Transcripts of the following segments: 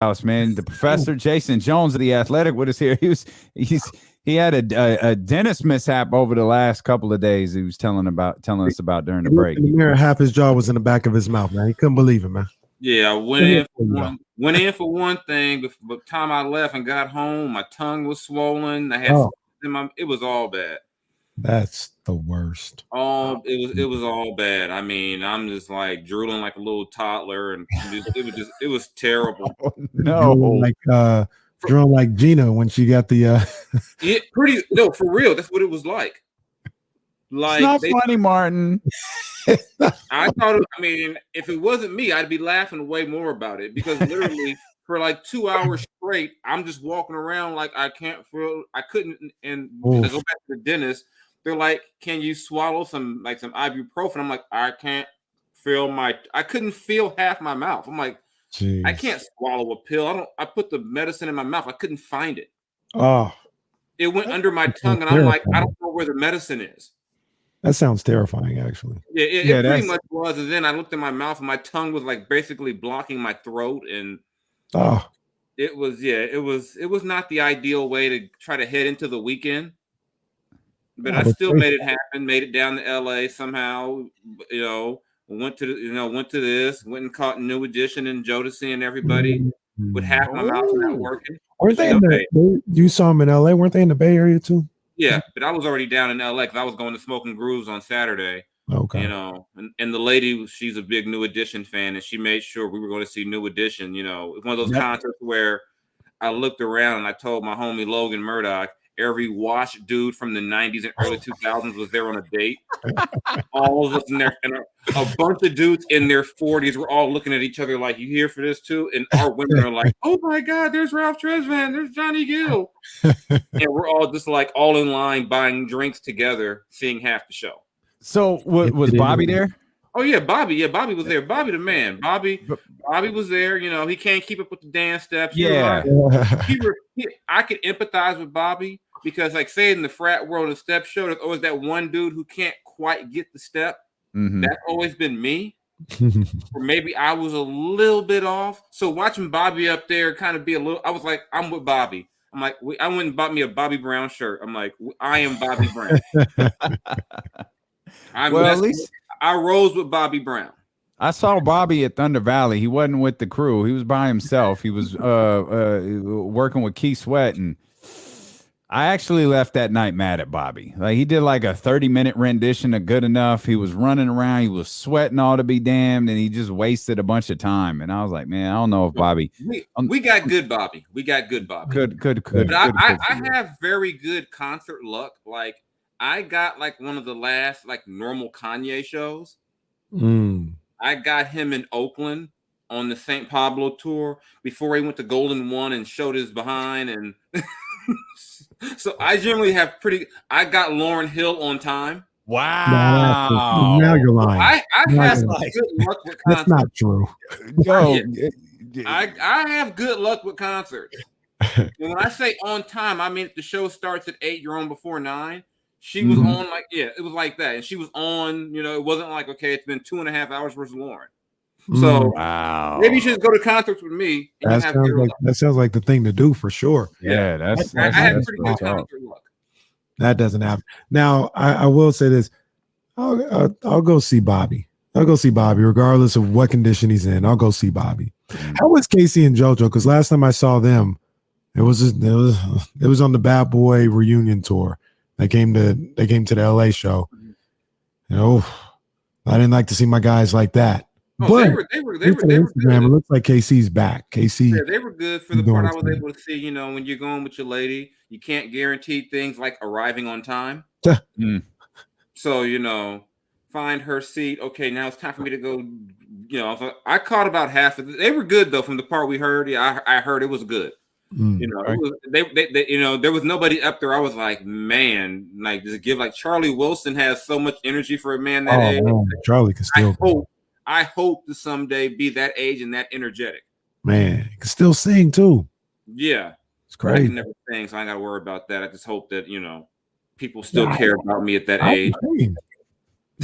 house, man. The professor Jason Jones of the Athletic with us here. He had a dentist mishap over the last couple of days. He was telling us about during the break. In the mirror, half his jaw was in the back of his mouth, man. He couldn't believe it, man. Yeah, I went in for one thing, but by the time I left and got home, my tongue was swollen. I had it was all bad. That's the worst. It was all bad. I mean, I'm just like drooling like a little toddler, and it was terrible. Oh, no, drooling like Gina when she got the for real. That's what it was like. Like, it's not funny, Martin. I thought, I mean, if it wasn't me, I'd be laughing way more about it, because literally for like 2 hours straight, I'm just walking around like I couldn't. And I go back to the dentist. They're like, "Can you swallow some ibuprofen?" I'm like, I couldn't feel half my mouth. I'm like, jeez. I can't swallow a pill. I put the medicine in my mouth. I couldn't find it. Oh, it went under my tongue, and I'm like, I don't know where the medicine is. That sounds terrifying, actually. Yeah, it pretty much was. And then I looked at my mouth, and my tongue was like basically blocking my throat, and it was not the ideal way to try to head into the weekend. But I still made it happen. Made it down to LA somehow. Went and caught New Edition and Jodeci and everybody with half my mouth not working. Weren't they you saw them in LA? Weren't they in the Bay Area too? Yeah, but I was already down in LA because I was going to Smoking Grooves on Saturday. Okay. And the lady, she's a big New Edition fan, and she made sure we were going to see New Edition. It's one of those concerts where I looked around and I told my homie Logan Murdoch, every wash dude from the 90s and early 2000s was there on a date. All of us in there, and a bunch of dudes in their 40s were all looking at each other like, "You here for this too?" And our women are like, "Oh my God, there's Ralph Tresvant, there's Johnny Gill." And we're all just like all in line buying drinks together, seeing half the show. So was Bobby there? Oh yeah, Bobby. Yeah, Bobby was there. Bobby the man. Bobby was there. He can't keep up with the dance steps. Yeah. I could empathize with Bobby. Because, like, say in the frat world of step show, there's always that one dude who can't quite get the step. Mm-hmm. That's always been me. Or maybe I was a little bit off. So watching Bobby up there kind of be I was like, I'm with Bobby. I'm like, I went and bought me a Bobby Brown shirt. I'm like, I am Bobby Brown. At least I rose with Bobby Brown. I saw Bobby at Thunder Valley. He wasn't with the crew. He was by himself. He was working with Keith Sweat, and I actually left that night mad at Bobby. Like, he did like a 30-minute rendition of Good Enough. He was running around. He was sweating all to be damned, and he just wasted a bunch of time. And I was like, man, I don't know if Bobby. We got good Bobby. We got good Bobby. Good. But I have very good concert luck. Like, I got like one of the last like normal Kanye shows. I got him in Oakland on the St. Pablo tour before he went to Golden One and showed his behind and. So I generally have I got Lauryn Hill on time. Wow. Now you're lying. I have good luck with concerts. That's not true. I have good luck with concerts. And when I say on time, I mean if the show starts at 8, you're on before 9. She was on it was like that. And she was on, it wasn't like, okay, it's been 2.5 hours versus Lauryn. So maybe you should go to concerts with me. And that sounds like the thing to do for sure. Yeah, I have pretty good concert luck. That doesn't happen. Now, I will say this: I'll go see Bobby. I'll go see Bobby, regardless of what condition he's in. I'll go see Bobby. How was Casey and JoJo? Because last time I saw them, it was on the Bad Boy reunion tour. They came to the LA show. I didn't like to see my guys like that. Oh, but they were Instagram, good. It looks like KC's back. KC, yeah, they were good for the part I was able to see. When you're going with your lady, you can't guarantee things like arriving on time. So find her seat. Okay, now it's time for me to go. I caught about half of it. They were good though. From the part we heard, I heard it was good. There was nobody up there. I was like, man, like just give like Charlie Wilson has so much energy for a man that age. Man, Charlie can still. I hope to someday be that age and that energetic. Man, he can still sing too. Yeah. It's crazy. I can never sing, so I ain't gotta worry about that. I just hope that, people still care about me at that age.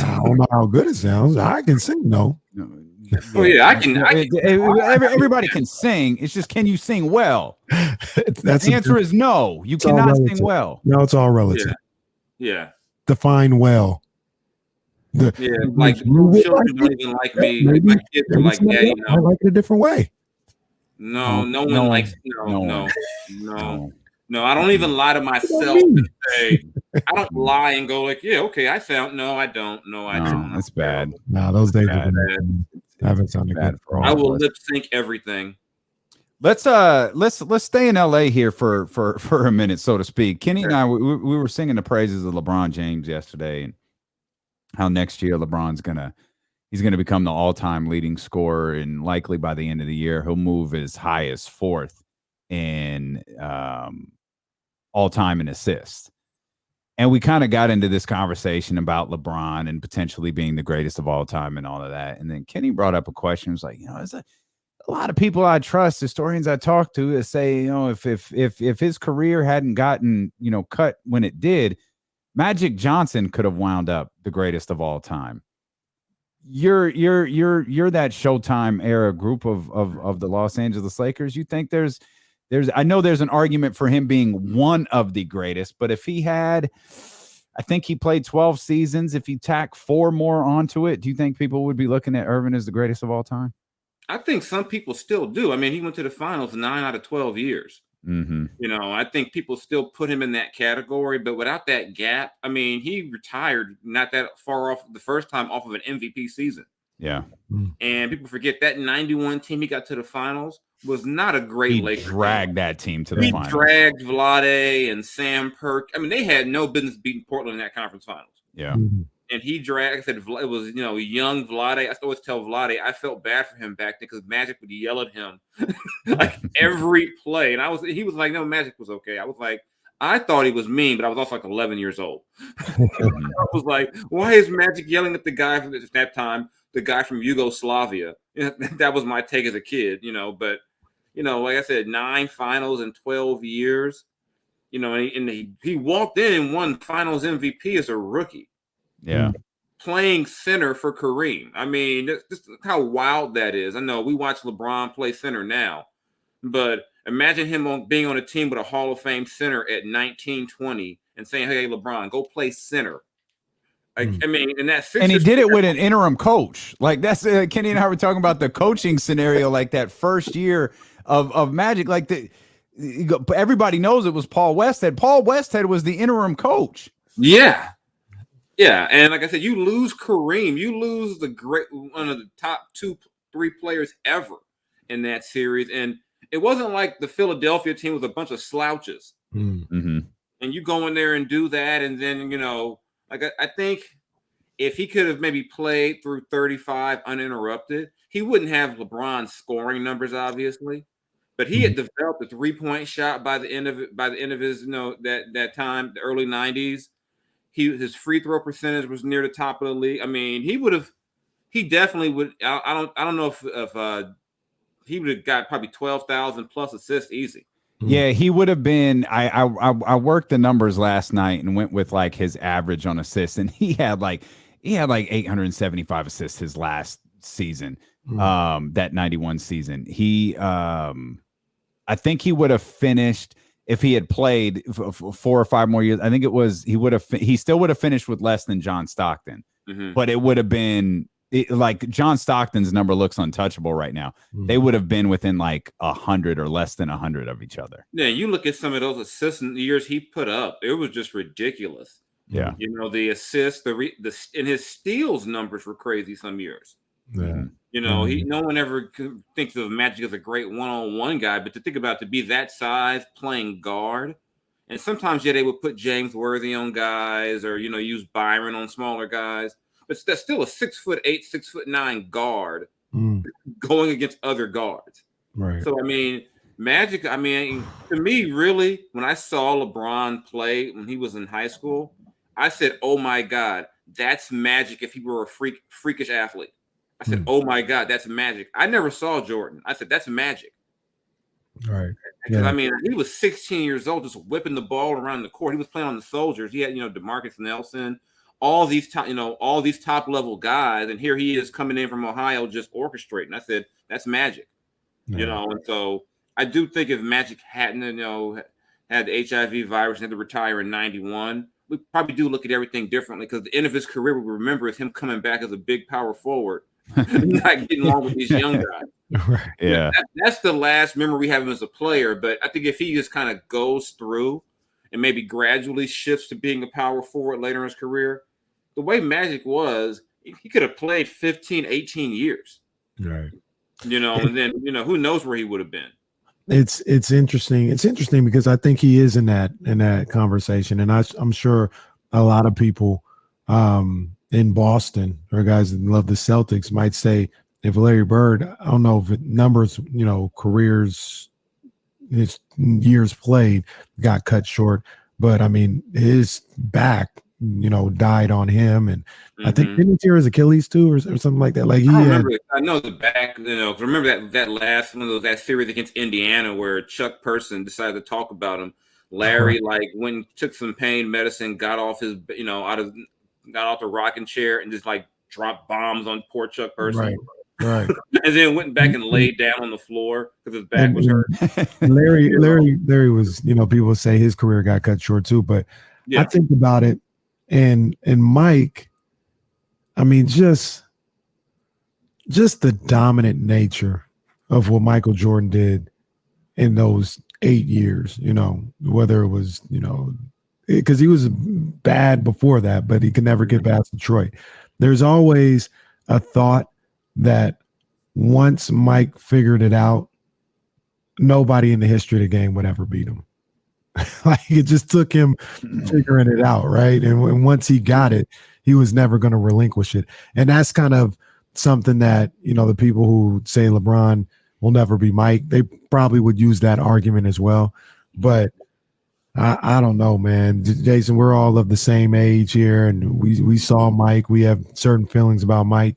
I don't know how good it sounds. I can sing though. Oh yeah, I can. Everybody can sing. It's just, can you sing well? That's The answer is no. You cannot sing well. No, it's all relative. Yeah. Define well. Like children don't even like me. Maybe, my kids are like, Daddy, I like it a different way. No one likes no. I don't even lie to myself and say I don't lie and go like, yeah, okay, I found I don't. No, I don't. That's bad. No, those days bad. haven't sounded good for all. I will lip sync everything. Let's stay in LA here for a minute, so to speak. Kenny and I we were singing the praises of LeBron James yesterday, and how next year LeBron's he's gonna become the all-time leading scorer, and likely by the end of the year he'll move as high as 4th in all-time in assists. And we kind of got into this conversation about LeBron and potentially being the greatest of all time and all of that. And then Kenny brought up a question. It was like, there's a lot of people I trust, historians I talk to, that say, if his career hadn't gotten, cut when it did, Magic Johnson could have wound up the greatest of all time. You're that Showtime era group of the Los Angeles Lakers. You think I know there's an argument for him being one of the greatest, but if he had, I think he played 12 seasons. If you tack 4 more onto it, do you think people would be looking at Irvin as the greatest of all time? I think some people still do. I mean, he went to the finals 9 out of 12 years. Mm-hmm. I think people still put him in that category, but without that gap, I mean, he retired not that far off the first time off of an MVP season. Yeah. And people forget that 91 team he got to the finals was not a great Lakers. He dragged that team to the finals. He dragged Vlade and Sam Perk. I mean, they had no business beating Portland in that conference finals. Yeah. And he dragged, I said, it was, young Vlade. I always tell Vlade, I felt bad for him back then because Magic would yell at him like every play. And he was like, no, Magic was okay. I was like, I thought he was mean, but I was also like 11 years old. I was like, why is Magic yelling at the guy from that time, the guy from Yugoslavia? That was my take as a kid, but, like I said, 9 finals in 12 years, and he walked in and won finals MVP as a rookie. Yeah. Playing center for Kareem. I mean, just how wild that is. I know we watch LeBron play center now, but imagine him being on a team with a Hall of Fame center at 19, 20 and saying, hey, LeBron, go play center. I mean, and he did it with an interim coach. Like that's Kenny and I were talking about the coaching scenario, like that first year of Magic. Like everybody knows it was Paul Westhead. Paul Westhead was the interim coach. Yeah. Yeah, and like I said, you lose Kareem, you lose one of the top 2-3 players ever in that series, and it wasn't like the Philadelphia team was a bunch of slouches. Mm-hmm. And you go in there and do that, and then like I think if he could have maybe played through 35 uninterrupted, he wouldn't have LeBron's scoring numbers, obviously, but he had developed a 3-point shot by the end of his that time, the early 90s. His free throw percentage was near the top of the league. I mean, he definitely would. I don't know if he would have got probably 12,000 plus assists easy. Yeah, he would have been. I worked the numbers last night and went with like his average on assists, and he had like 875 assists his last season. That 91 season. I think he would have finished. If he had played 4 or 5 more years, I think he still would have finished with less than John Stockton, but it would have been like John Stockton's number looks untouchable right now. They would have been within like 100 or less than 100 of each other. Yeah, you look at some of those assists in the years he put up; it was just ridiculous. Yeah, the assists, and his steals numbers were crazy some years. Yeah. No one ever thinks of Magic as a great one-on-one guy, but to be that size playing guard, and sometimes they would put James Worthy on guys or use Byron on smaller guys, but that's still a 6'8", 6'9" guard going against other guards. Right. So I mean, Magic. I mean, to me, really, when I saw LeBron play when he was in high school, I said, "Oh my God, that's Magic." If he were a freakish athlete. I said, oh, my God, that's Magic. I never saw Jordan. I said, that's Magic. Right. Because, I mean, he was 16 years old just whipping the ball around the court. He was playing on the Soldiers. He had, DeMarcus Nelson, all these top level guys, and here he is coming in from Ohio just orchestrating. I said that's Magic, and so I do think if Magic hadn't had the HIV virus and had to retire in '91, we probably do look at everything differently, because the end of his career we remember is him coming back as a big power forward, not getting along with these young guys. Right. Yeah, that's the last memory we have him as a player. But I think if he just kind of goes through and maybe gradually shifts to being a power forward later in his career, the way Magic was, he could have played 15, 18 years. Right. And then, who knows where he would have been. It's interesting. It's interesting because I think he is in that conversation, and I'm sure a lot of people in Boston, or guys that love the Celtics, might say, if Larry Bird, I don't know if it numbers, careers, his years played got cut short, but I mean his back, died on him, and I think didn't he tear his Achilles too, or something like that. Like I know the back. Remember that last one of that series against Indiana where Chuck Person decided to talk about him. Larry took some pain medicine, got off his got off the rocking chair and just like dropped bombs on poor Chuck Person. Right. And then went back and laid down on the floor because his back was hurt. Larry was, people say his career got cut short too, but I think about it, and Mike, I mean, just the dominant nature of what Michael Jordan did in those 8 years, whether it was, because he was bad before that, but he could never get past Detroit. There's always a thought that once Mike figured it out, nobody in the history of the game would ever beat him. Like, it just took him figuring it out, right? And once he got it, he was never going to relinquish it. And that's kind of something that, the people who say LeBron will never be Mike, they probably would use that argument as well. But I don't know, man. Jason, we're all of the same age here, and we saw Mike. We have certain feelings about Mike.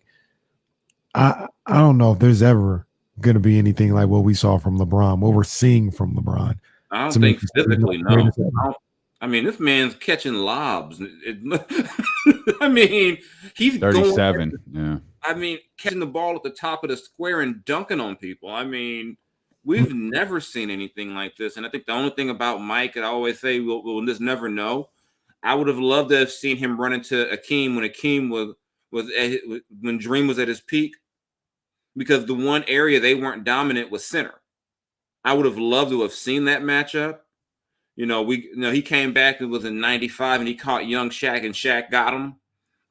I don't know if there's ever going to be anything like what we saw from LeBron, what we're seeing from LeBron. I don't think physically, no. I mean, this man's catching lobs. I mean, he's 37. Yeah. I mean, catching the ball at the top of the square and dunking on people. I mean, we've never seen anything like this. And I think the only thing about Mike, and I always say, we'll just never know. I would have loved to have seen him run into Akeem when Akeem when Dream was at his peak, because the one area they weren't dominant was center. I would have loved to have seen that matchup. He came back, it was in 95, and he caught young Shaq, and Shaq got him.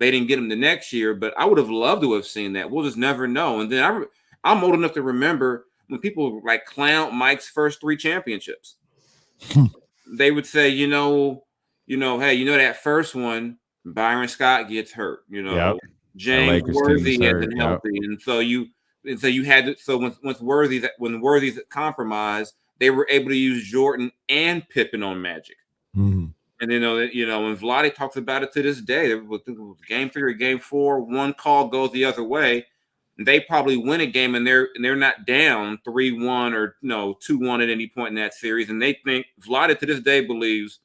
They didn't get him the next year, but I would have loved to have seen that. We'll just never know. And then I'm old enough to remember when people like clown Mike's first 3 championships. They would say, hey, that first one, Byron Scott gets hurt. James Worthy isn't healthy, and so you had to. So when Worthy's compromised, they were able to use Jordan and Pippen on Magic. Mm-hmm. And and Vlade talks about it to this day. It was game 3 or game 4, one call goes the other way, and they probably win a game, and they're not down 3-1 or 2-1 at any point in that series. And they think Vlade to this day believes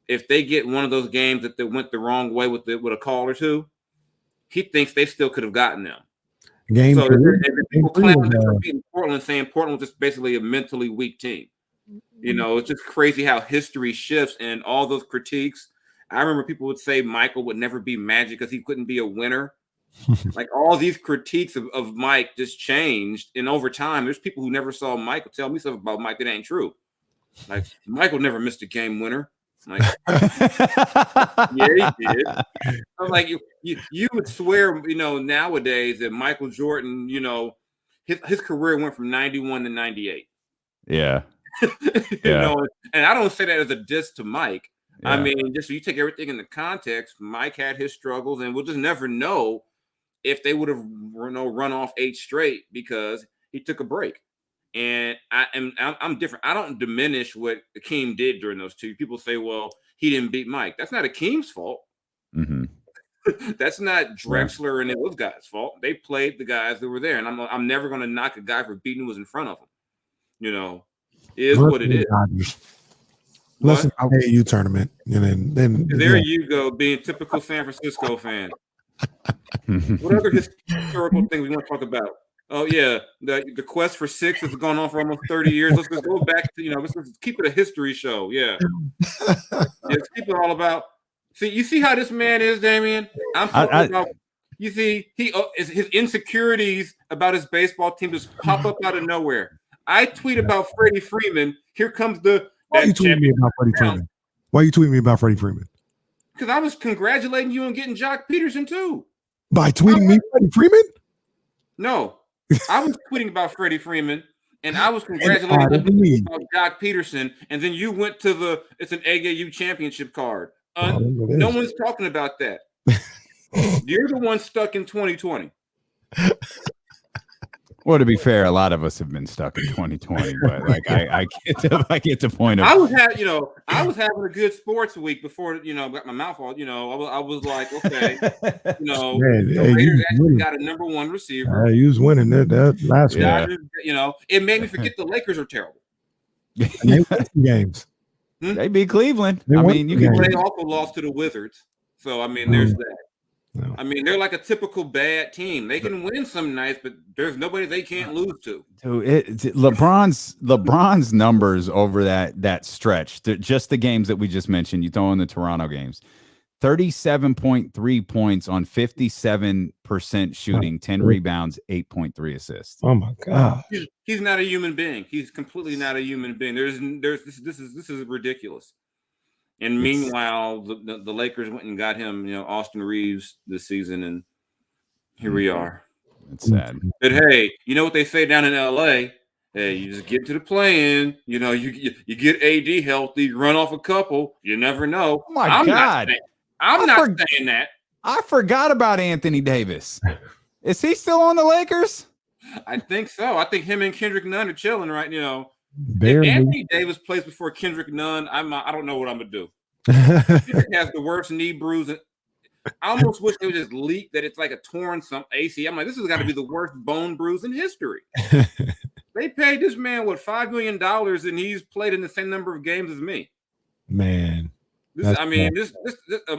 if they get one of those games that went the wrong way with a call or two, he thinks they still could have gotten them. Game so 3, people clowning for beating Portland, saying Portland was just basically a mentally weak team. It's just crazy how history shifts and all those critiques. I remember people would say Michael would never be Magic because he couldn't be a winner. Like, all these critiques of Mike just changed. And over time, there's people who never saw Michael tell me stuff about Mike that ain't true. Like, Michael never missed a game winner. Like, yeah, he did. I was like, you would swear, nowadays that Michael Jordan, his career went from 91 to 98. Yeah. And I don't say that as a diss to Mike. Yeah. I mean, just so you take everything into context, Mike had his struggles, and we'll just never know if they would have run off 8 straight because he took a break. And I'm different. I don't diminish what Akeem did during those 2. People say, well, he didn't beat Mike. That's not Akeem's fault. Mm-hmm. That's not Drexler and those guys' fault. They played the guys that were there, and I'm never going to knock a guy for beating who was in front of him. It is what it is. Less than AAU tournament, and then there you go, being typical San Francisco fan. What other historical thing we want to talk about? Oh yeah, the quest for six has gone on for almost 30 years. Let's just go back to let's keep it a history show. Yeah, let's keep it all about. See, you see how this man is, Damian. I'm talking about. You see, his insecurities about his baseball team just pop up out of nowhere. I tweet about Freddie Freeman. Here comes Why are you tweeting me about Freddie Freeman? Why are you tweeting me about Freddie Freeman? Because I was congratulating you on getting Jock Peterson too. By tweeting me Freddie Freeman? No, I was tweeting about Freddie Freeman, and I was congratulating you about Jock Peterson, and then you went to it's an AAU championship card. No one's talking about that. You're the one stuck in 2020. Well, to be fair, a lot of us have been stuck in 2020, but like I get the point of. I was having a good sports week before got my mouth all. I was like, okay, the Raiders actually got a number one receiver. He was winning that last week. It made me forget the Lakers are terrible. They won games. They beat Cleveland. They also lost to the Wizards. So there's that. No. They're like a typical bad team. They can win some nights, but there's nobody they can't lose to. Dude, LeBron's numbers over that stretch, just the games that we just mentioned, you throw in the Toronto games, 37.3 points on 57% shooting, 10 rebounds, 8.3 assists. Oh my God. He's not a human being. He's completely not a human being. This is ridiculous. And meanwhile, the Lakers went and got him, Austin Reeves this season, and here we are. It's sad. But hey, you know what they say down in LA? Hey, you just get to the play-in. You get AD healthy, you run off a couple. You never know. Oh my God! I'm not saying that. I forgot about Anthony Davis. Is he still on the Lakers? I think so. I think him and Kendrick Nunn are chilling right now. If Anthony Davis plays before Kendrick Nunn, I don't know what I'm gonna do. Kendrick has the worst knee bruise. I almost wish they would just leak that it's like a torn AC. I'm like, this has got to be the worst bone bruise in history. They paid this man $5 million, and he's played in the same number of games as me. Man, this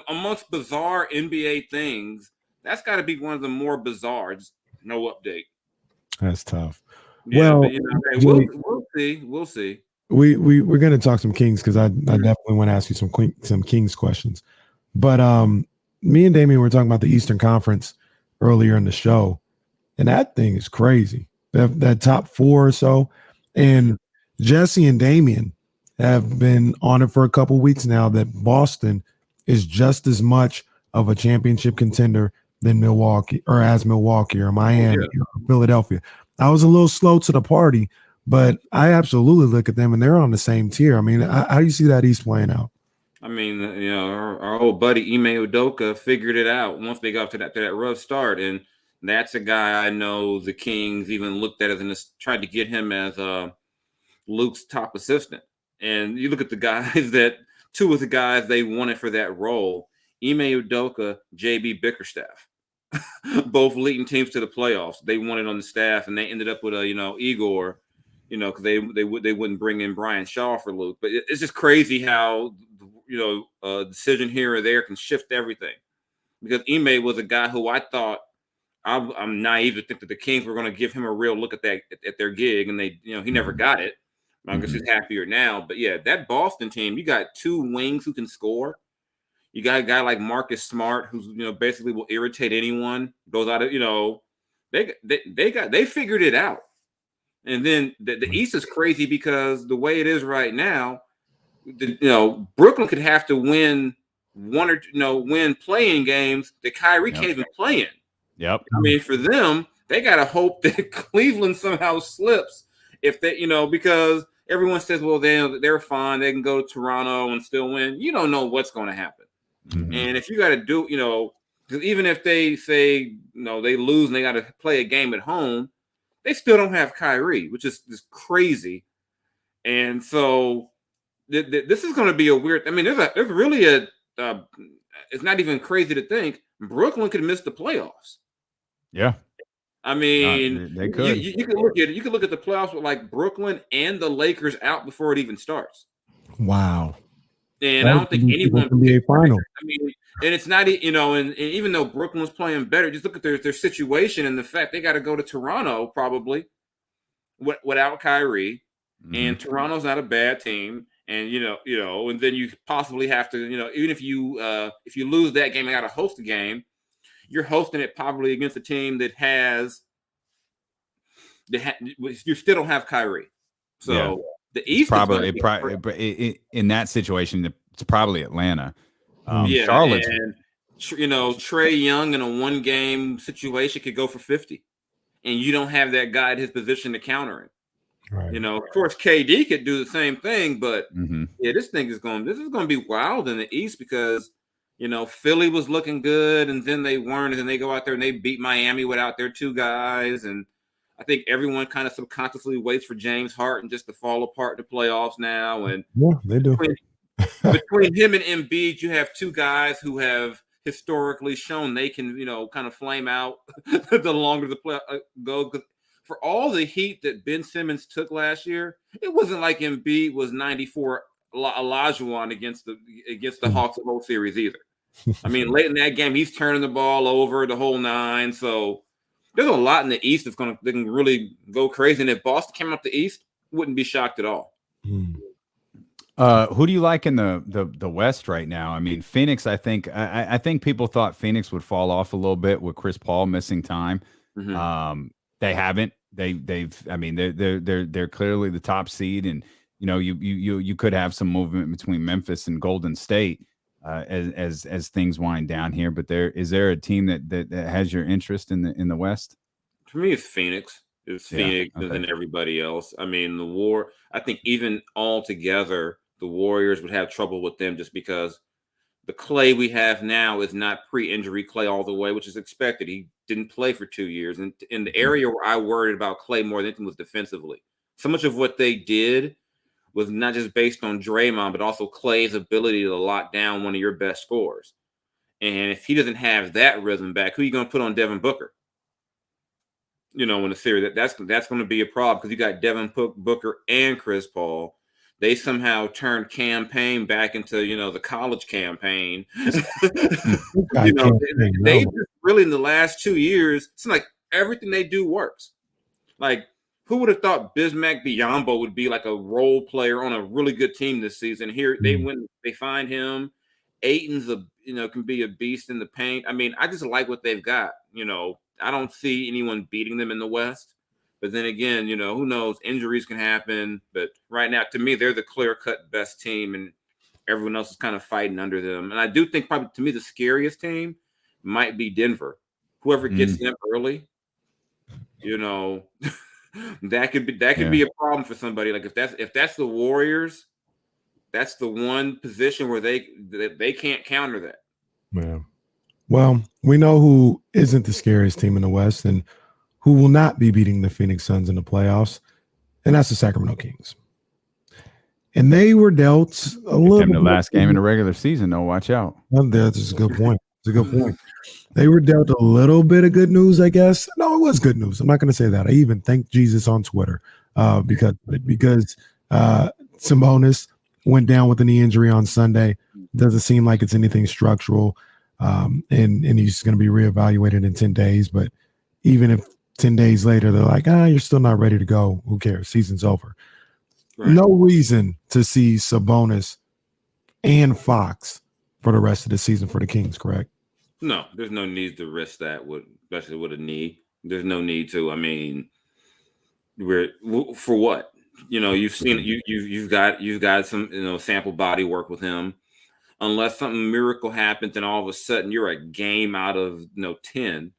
amongst bizarre NBA things, that's got to be one of the more bizarre. Just no update. That's tough. Yeah, well, we'll see. We'll see. We're gonna talk some Kings because I definitely want to ask you some Kings questions. But me and Damian were talking about the Eastern Conference earlier in the show, and that thing is crazy. That top four or so, and Jesse and Damian have been on it for a couple weeks now. That Boston is just as much of a championship contender than Milwaukee or Miami or Philadelphia. I was a little slow to the party, but I absolutely look at them and they're on the same tier. I mean, how do you see that East playing out? I mean, our old buddy Ime Udoka figured it out once they got to that rough start, and that's a guy I know the Kings even looked at and tried to get him as Luke's top assistant. And you look at the guys two of the guys they wanted for that role: Ime Udoka, JB Bickerstaff. Both leading teams to the playoffs. They wanted on the staff, and they ended up with Igor, because they wouldn't bring in Brian Shaw for Luke. But it's just crazy how a decision here or there can shift everything. Because Ime was a guy who I thought I'm naive to think that the Kings were going to give him a real look at their gig, and they he never got it. I guess he's happier now. But yeah, that Boston team, you got two wings who can score. You got a guy like Marcus Smart, who's basically will irritate anyone. Goes out of they figured it out. And then the East is crazy because the way it is right now, Brooklyn could have to win one or win playing games that Kyrie can't even play in. Yep. I mean, for them, they gotta hope that Cleveland somehow slips if they because everyone says, well, they're fine, they can go to Toronto and still win. You don't know what's going to happen. Mm-hmm. And if you got to do, because even if they say, they lose and they got to play a game at home, they still don't have Kyrie, which is just crazy. And so this is going to be a weird. I mean, there's really it's not even crazy to think Brooklyn could miss the playoffs. Yeah. I mean, they could. You could look at the playoffs with like Brooklyn and the Lakers out before it even starts. Wow. And I don't think anyone NBA final. I mean, and it's not, and even though Brooklyn's playing better, just look at their situation and the fact they got to go to Toronto probably without Kyrie, and Toronto's not a bad team, and and then you possibly have to, even if you lose that game and got to host a game, you're hosting it probably against a team that you still don't have Kyrie, so the East probably in that situation it's probably Atlanta. Charlotte, and Trae Young in a 1-game situation could go for 50, and you don't have that guy at his position to counter it. Right. Of course, KD could do the same thing, but this is going to be wild in the East because Philly was looking good, and then they weren't, and then they go out there and they beat Miami without their 2 guys, and I think everyone kind of subconsciously waits for James Harden just to fall apart in the playoffs now, and they do. Between him and Embiid, you have 2 guys who have historically shown they can, kind of flame out the longer the play go. For all the heat that Ben Simmons took last year, it wasn't like Embiid was 94 Olajuwon against the Hawks the whole series either. I mean, late in that game, he's turning the ball over the whole 9. So there's a lot in the East that can really go crazy. And if Boston came up the East, wouldn't be shocked at all. Who do you like in the West right now? I mean, Phoenix. I think people thought Phoenix would fall off a little bit with Chris Paul missing time. They haven't. They've. I mean, they're clearly the top seed, and you could have some movement between Memphis and Golden State as things wind down here. But is there a team that has your interest in the West? For me, it's Phoenix. It's Phoenix and everybody else. I mean, I think even all together, the Warriors would have trouble with them just because the Clay we have now is not pre-injury Clay all the way, which is expected. He didn't play for 2 years. And in the area where I worried about Clay more than anything was defensively. So much of what they did was not just based on Draymond, but also Clay's ability to lock down one of your best scorers. And if he doesn't have that rhythm back, who are you going to put on Devin Booker? In the series, that's going to be a problem because you got Devin Booker and Chris Paul. They somehow turned campaign back into the college campaign. They really in the last 2 years, it's like everything they do works. Like, who would have thought Bismack Biyombo would be like a role player on a really good team this season? Here they find him. Ayton's can be a beast in the paint. I mean, I just like what they've got. I don't see anyone beating them in the West. But then again, who knows? Injuries can happen. But right now, to me, they're the clear-cut best team, and everyone else is kind of fighting under them. And I do think probably, to me, the scariest team might be Denver. Whoever gets them early, that could be a problem for somebody. Like if that's the Warriors, that's the one position where they can't counter that. Yeah. Well, we know who isn't the scariest team in the West and who will not be beating the Phoenix Suns in the playoffs, and that's the Sacramento Kings. And they were dealt a little bit. The last game in the regular season, though. Watch out. That's a good point. It's a good point. They were dealt a little bit of good news, I guess. No, it was good news. I'm not going to say that. I even thanked Jesus on Twitter because Sabonis went down with a knee injury on Sunday. Doesn't seem like it's anything structural. And he's going to be reevaluated in 10 days. But even if 10 days later, they're like, you're still not ready to go. Who cares? Season's over. Right. No reason to see Sabonis and Fox for the rest of the season for the Kings, correct? No, there's no need to risk that, especially with a knee. There's no need to. I mean, for what? You've seen you've got some sample body work with him. Unless something miracle happens and all of a sudden you're a game out of 10.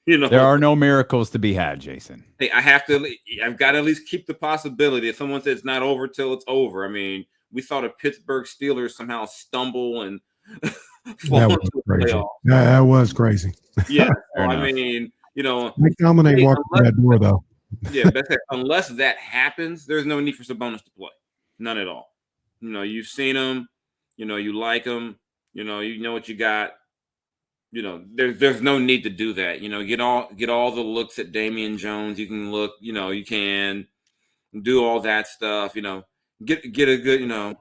There are no miracles to be had, Jason. Hey, I've got to at least keep the possibility. If someone says it's not over till it's over. I mean, we saw the Pittsburgh Steelers somehow stumble and that was crazy. That was crazy. Yeah. So, I mean, Mike Dominic walked through that door though. Yeah, unless that happens, there's no need for Sabonis to play. None at all. You've seen him. You like him. You know what you got. There's no need to do that. Get all the looks at Damian Jones. You can look. You can do all that stuff. Get a good.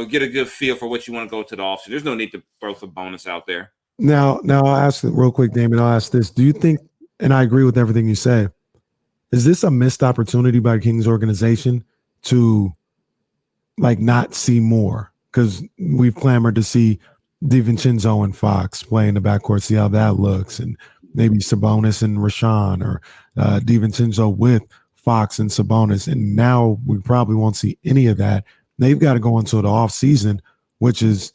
get a good feel for what you want to go to the offseason. There's no need to throw some bonus out there. Now I'll ask it real quick, Damon. I'll ask this: do you think? And I agree with everything you say. Is this a missed opportunity by Kings organization to not see more? Because we've clamored to see DiVincenzo and Fox play in the backcourt, see how that looks, and maybe Sabonis and Rashawn, or DiVincenzo with Fox and Sabonis. And now we probably won't see any of that. They've got to go into the offseason, which is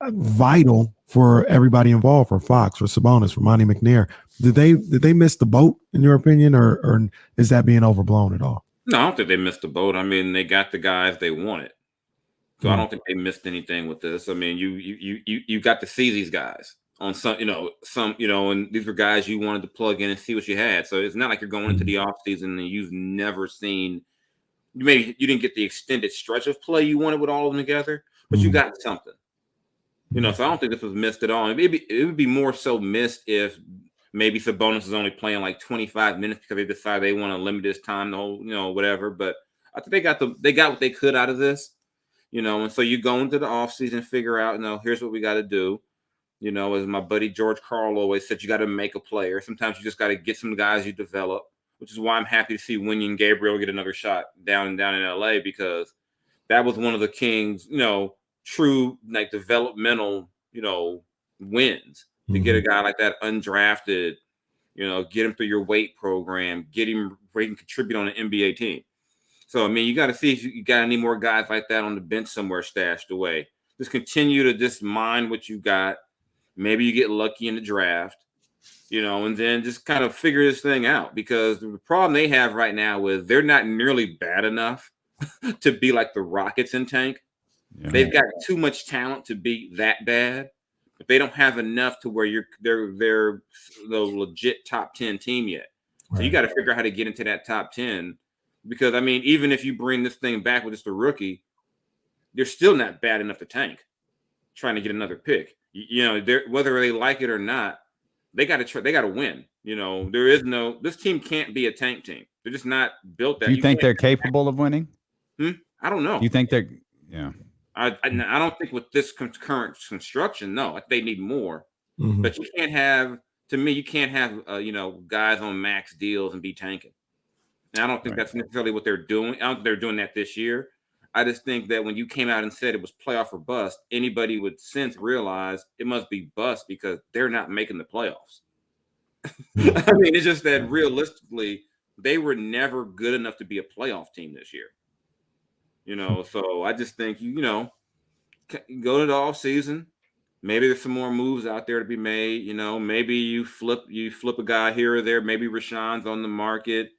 vital for everybody involved, for Fox, for Sabonis, for Monty McNair. Did they miss the boat, in your opinion, or is that being overblown at all? No, I don't think they missed the boat. I mean, they got the guys they wanted. So I don't think they missed anything with this. I mean, you got to see these guys on some, and these were guys you wanted to plug in and see what you had. So it's not like you're going into the offseason and you've never seen. Maybe you didn't get the extended stretch of play you wanted with all of them together, but you got something. So I don't think this was missed at all. It would be more so missed if maybe Sabonis is only playing like 25 minutes because they decide they want to limit his time, the whole, whatever. But I think they got what they could out of this. And so you go into the offseason, figure out, here's what we got to do. As my buddy George Karl always said, you got to make a player. Sometimes you just got to get some guys you develop, which is why I'm happy to see Wenyen Gabriel get another shot down in LA, because that was one of the Kings, true developmental, wins to get a guy like that undrafted, get him through your weight program, get him where he can contribute on an NBA team. So, I mean, you got to see if you got any more guys like that on the bench somewhere stashed away. Just continue to just mine what you got. Maybe you get lucky in the draft, and then just kind of figure this thing out, because the problem they have right now is they're not nearly bad enough to be like the Rockets in tank. Yeah. They've got too much talent to be that bad, but they don't have enough to where they're the legit top 10 team yet. Right. So you got to figure out how to get into that top 10. Because, I mean, even if you bring this thing back with just a rookie, they're still not bad enough to tank trying to get another pick. Whether they like it or not, they got to try. They got to win. This team can't be a tank team. They're just not built that. Do you think they're capable of winning? I don't know. Do you think they're – yeah. I don't think with this current construction, no. They need more. Mm-hmm. But you can't have guys on max deals and be tanking. And I don't think that's necessarily what they're doing. I don't think they're doing that this year. I just think that when you came out and said it was playoff or bust, anybody would realize it must be bust because they're not making the playoffs. I mean, it's just that realistically, they were never good enough to be a playoff team this year. So I just think, go to the offseason. Maybe there's some more moves out there to be made. Maybe you flip a guy here or there. Maybe Rashawn's on the market.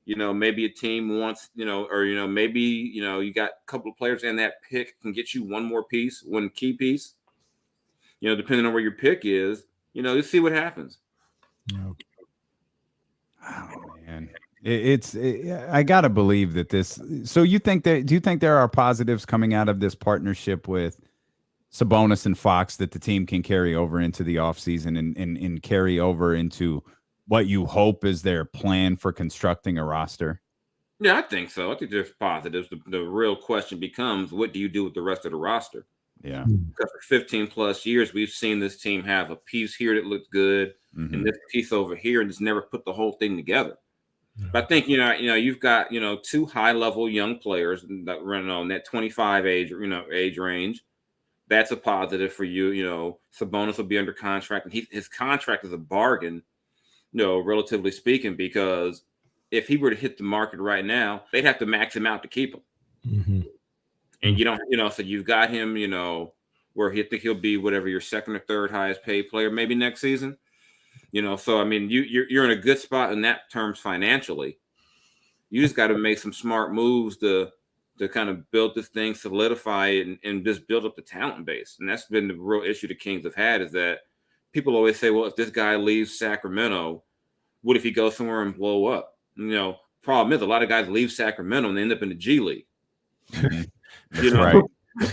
Maybe a team wants, or, maybe, you got a couple of players and that pick can get you one key piece, depending on where your pick is, you see what happens. Oh, man. I got to believe that this. So do you think there are positives coming out of this partnership with Sabonis and Fox that the team can carry over into the offseason and carry over into what you hope is their plan for constructing a roster? Yeah, I think so. I think there's positives. The real question becomes, what do you do with the rest of the roster? Yeah. Because for 15 plus years, we've seen this team have a piece here that looks good and this piece over here, and just never put the whole thing together. Yeah. But I think, you've got, two high level young players that run on that 25 age range. That's a positive for you. Sabonis will be under contract, and his contract is a bargain. Relatively speaking, because if he were to hit the market right now, they'd have to max him out to keep him. Mm-hmm. And you don't, so you've got him, where you think he'll be whatever your second or third highest paid player maybe next season. So I mean, you're in a good spot in that terms financially. You just got to make some smart moves to kind of build this thing, solidify it, and just build up the talent base. And that's been the real issue the Kings have had, is that people always say, well, if this guy leaves Sacramento, what if he goes somewhere and blow up? Problem is a lot of guys leave Sacramento and they end up in the G League. That's right.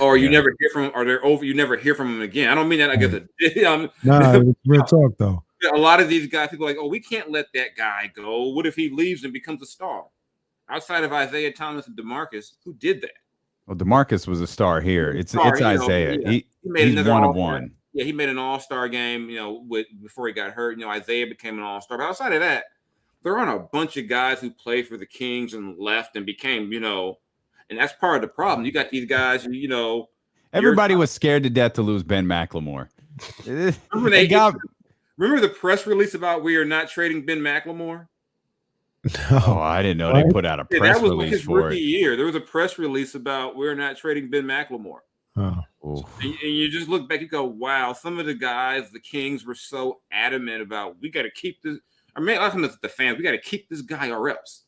Or you never hear from, or they're over. You never hear from them again. I don't mean that. I guess it's real talk though. A lot of these guys, people are like, oh, we can't let that guy go. What if he leaves and becomes a star? Outside of Isaiah Thomas and DeMarcus, who did that? Well, DeMarcus was a star here. It's Isaiah. He made He's another one of All-Star. one. Yeah, he made an All-Star game, before he got hurt. Isaiah became an All-Star. But outside of that, there aren't a bunch of guys who played for the Kings and left and became, and that's part of the problem. You got these guys, everybody was scared to death to lose Ben McLemore. Remember the press release about we are not trading Ben McLemore? No, oh, I didn't know they put out a press release like his for rookie it. year. There was a press release about we're not trading Ben McLemore. Oh. And you just look back, you go, wow, some of the guys, the Kings were so adamant about we got to keep this. I mean, I think the fans, we got to keep this guy or else.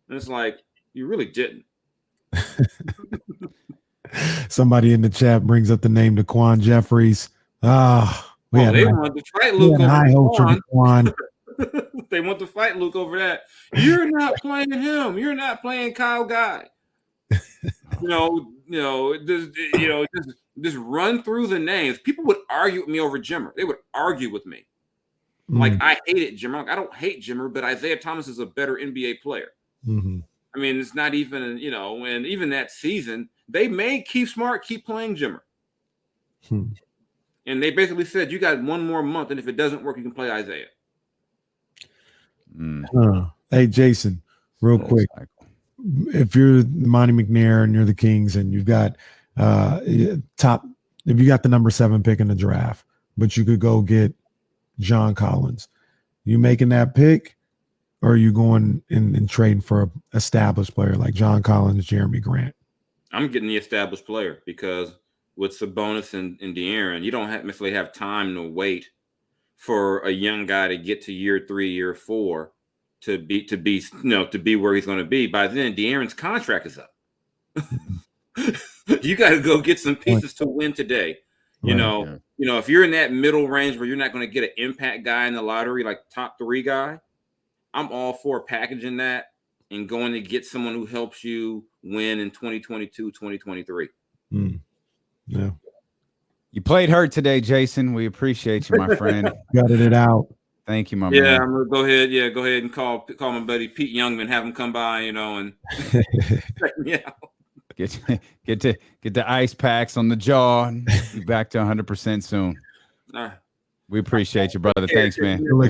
And it's like, you really didn't. Somebody in the chat brings up the name Daquan Jeffries. They want to fight Luke over Daquan. They want to fight Luke over that. You're not playing him. You're not playing Kyle Guy. Just run through the names. People would argue with me over Jimmer. They would argue with me. Like, I hated Jimmer. I don't hate Jimmer, but Isaiah Thomas is a better NBA player. Mm-hmm. I mean, it's not even, and even that season, they made Keith Smart keep playing Jimmer. And they basically said, you got one more month, and if it doesn't work, you can play Isaiah. Hey, Jason, real quick. If you're Monty McNair and you're the Kings and you've got if you got the number 7 pick in the draft, but you could go get John Collins, you making that pick, or are you going and trading for an established player like John Collins, Jeremy Grant? I'm getting the established player because with Sabonis and De'Aaron, you don't necessarily have time to wait for a young guy to get to year 3, year 4 to be where he's going to be. By then, De'Aaron's contract is up. You got to go get some pieces to win today. If you're in that middle range where you're not going to get an impact guy in the lottery, like top 3 guy, I'm all for packaging that and going to get someone who helps you win in 2022, 2023. Yeah. You played hurt today, Jason. We appreciate you, my friend. Got it out. Thank you, my man. Yeah, I'm gonna go ahead. Yeah, go ahead and call my buddy Pete Youngman, have him come by, and check me out. Get the ice packs on the jaw and be back to 100% soon. We appreciate you, brother. Thanks, man.